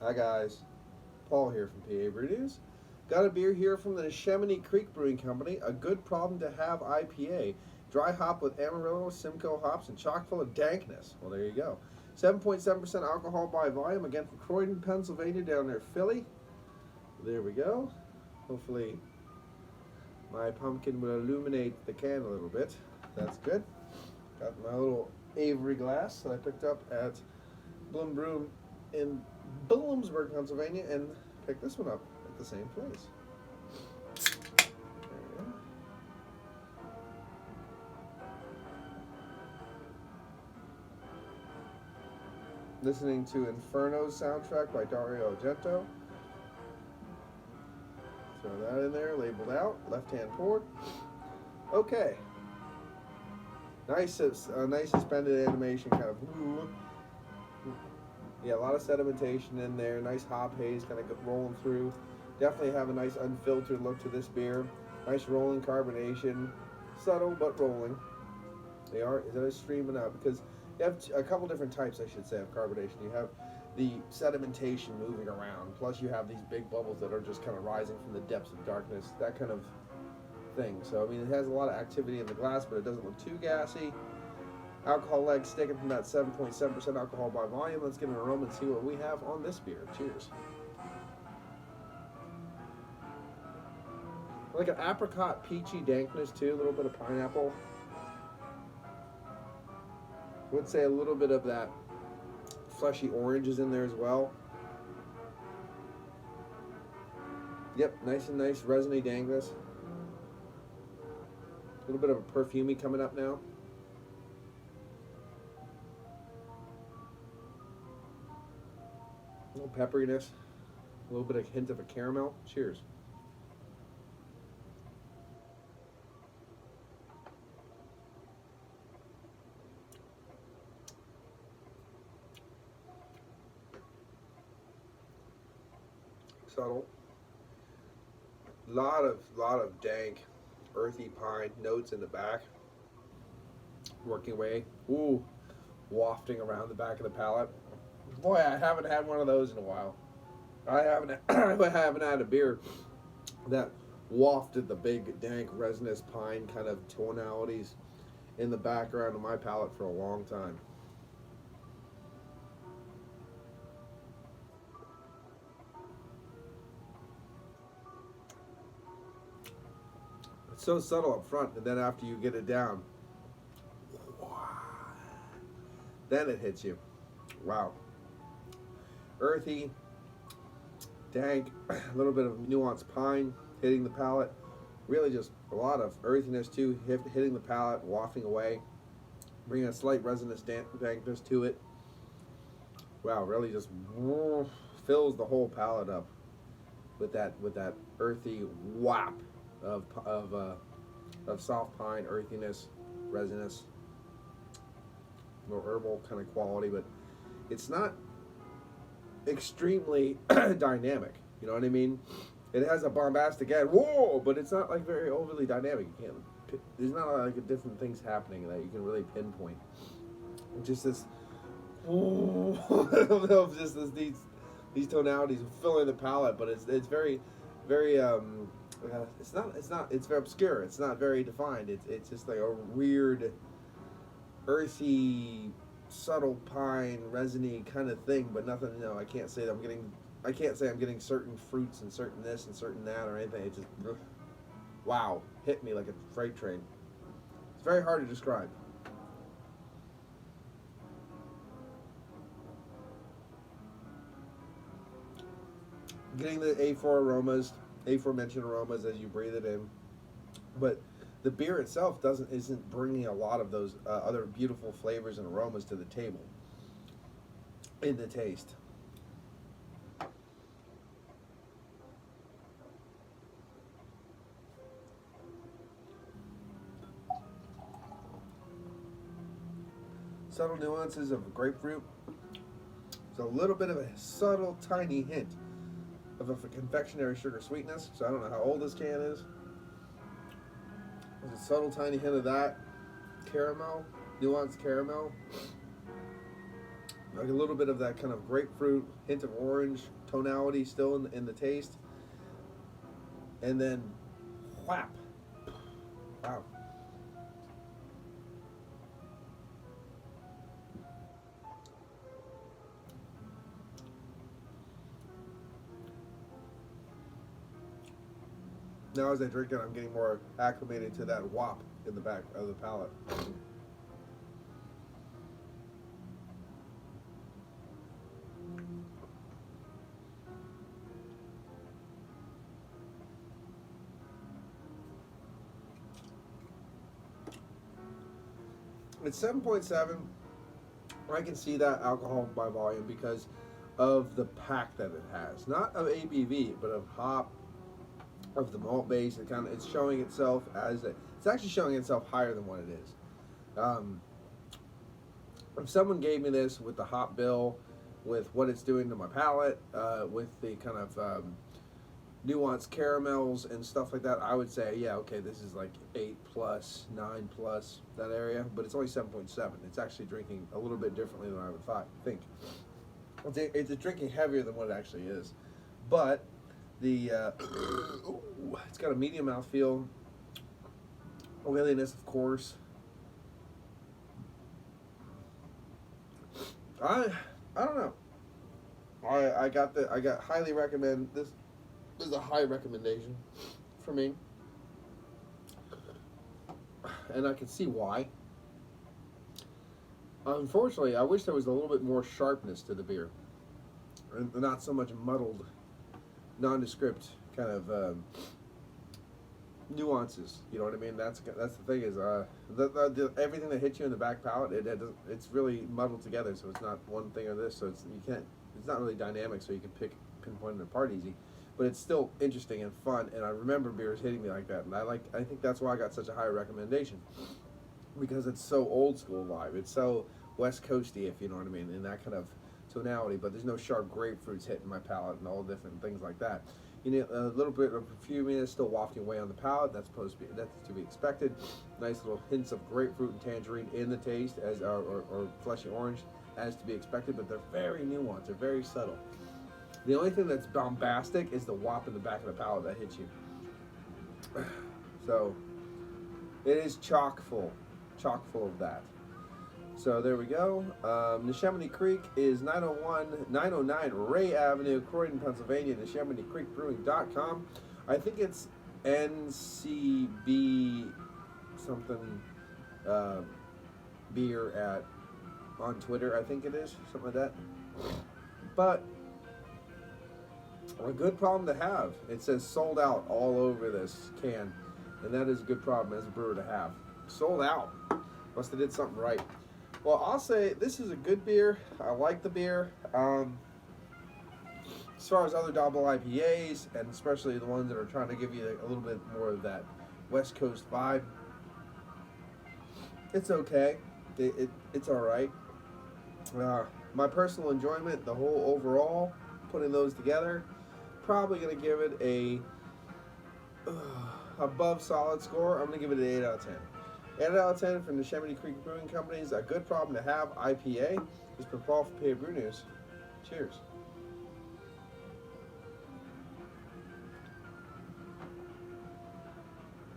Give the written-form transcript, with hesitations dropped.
Hi guys, Paul here from PABrewNews. Got a beer here from the Neshamiany Creek Brewing Company, a good problem to have IPA. Dry hop with Amarillo, Simcoe hops, and chock full of dankness. Well, there you go. 7.7% alcohol by volume, again from Croydon, Pennsylvania, down near Philly. There we go. Hopefully my pumpkin will illuminate the can a little bit. That's good. Got my little Avery glass that I picked up at Bloom Brew in Bloomsburg, Pennsylvania, and picked this one up at the same place. There we go. Listening to Inferno's soundtrack by Dario Argento. Throw that in there, labeled out, left-hand poured. Okay. Nice suspended animation, kind of. Yeah, a lot of sedimentation in there. Nice hop haze kind of rolling through. Definitely have a nice unfiltered look to this beer. Nice rolling carbonation. Subtle but rolling. They are. Is that a streaming out? Because you have a couple different types, I should say, of carbonation. You have the sedimentation moving around. Plus you have these big bubbles that are just kind of rising from the depths of darkness. That kind of thing. So, I mean, it has a lot of activity in the glass, but it doesn't look too gassy. Alcohol leg sticking from that 7.7% alcohol by volume. Let's get an aroma and see what we have on this beer. Cheers. Like an apricot peachy dankness too, a little bit of pineapple. I would say a little bit of that fleshy orange is in there as well. Yep, nice and nice resiny dankness. A little bit of a perfumey coming up now. A little pepperiness, a little bit of hint of a caramel. Cheers. Subtle. Lot of dank, earthy pine notes in the back. Working way. Ooh, wafting around the back of the palate. Boy, I haven't had one of those in a while. I haven't had a beer that wafted the big, dank, resinous pine kind of tonalities in the background of my palate for a long time. It's so subtle up front, and then after you get it down, then it hits you. Wow. Earthy, dank, a little bit of nuanced pine hitting the palate. Really just a lot of earthiness too, hitting the palate, wafting away, bringing a slight resinous dankness to it. Wow, really just fills the whole palate up with that earthy whap of soft pine, earthiness, resinous, more herbal kind of quality, but it's not extremely dynamic. You know what I mean? It has a bombastic end, whoa, but it's not like very overly dynamic. You can't. There's not like different things happening that you can really pinpoint. Just this, just these tonalities filling the palate, but it's very it's very obscure. It's not very defined. It's just like a weird, earthy, subtle pine, resiny kind of thing, but nothing. No, I can't say I'm getting certain fruits and certain this and certain that or anything. It just, wow, hit me like a freight train. It's very hard to describe. Getting the aforementioned aromas as you breathe it in, but the beer itself isn't bringing a lot of those other beautiful flavors and aromas to the table in the taste. Subtle nuances of grapefruit. There's a little bit of a subtle, tiny hint of a confectionery sugar sweetness. So I don't know how old this can is. There's a subtle, tiny hint of that. Caramel, nuanced caramel. Like a little bit of that kind of grapefruit, hint of orange tonality still in the taste. And then, whap. Wow. Now as I drink it, I'm getting more acclimated to that wop in the back of the palate. It's 7.7. I can see that alcohol by volume because of the pack that it has. Not of ABV, but of hop, of the malt base. It's showing itself it's actually showing itself higher than what it is. If someone gave me this with the hop bill, with what it's doing to my palate, with the kind of nuanced caramels and stuff like that, I would say, yeah, okay, this is like 8 plus, 9 plus, that area, but it's only 7.7. It's actually drinking a little bit differently than I would think. It's drinking heavier than what it actually is, but the it's got a medium mouthfeel, oiliness, of course. I don't know. I got highly recommend this. This is a high recommendation for me, and I can see why. Unfortunately, I wish there was a little bit more sharpness to the beer, and not so much muddled, nondescript kind of nuances. You know what I mean? That's the thing is everything that hits you in the back palate, it's really muddled together. So it's not one thing or this. So it's not really dynamic. So you can pinpoint it apart easy. But it's still interesting and fun, and I remember beers hitting me like that, and I think that's why I got such a high recommendation, because it's so old school vibe. It's so West Coasty, if you know what I mean, in that kind of tonality. But there's no sharp grapefruits hitting my palate and all different things like that. You need a little bit of perfuminess still wafting away on the palate. That's to be expected. Nice little hints of grapefruit and tangerine in the taste, or fleshy orange, as to be expected. But they're very nuanced. They're very subtle. The only thing that's bombastic is the whop in the back of the palate that hits you. So, it is chock full of that. So there we go. Neshamiany Creek is 909 Ray Avenue, Croydon, Pennsylvania. NeshamianyCreekBrewing.com. I think it's NCB something beer on Twitter. I think it is something like that. But a good problem to have. It says sold out all over this can, and that is a good problem as a brewer to have. Sold out. Must have did something right. Well, I'll say this is a good beer. I like the beer. As far as other double IPAs, and especially the ones that are trying to give you a little bit more of that West Coast vibe, it's okay. It's all right. My personal enjoyment, the whole overall, putting those together, probably going to give it a above solid score. I'm going to give it an 8 out of 10. 8 out of 10 from the Neshamiany Creek Brewing Company is a good problem to have IPA. This is Paul for PABrewNews. Cheers.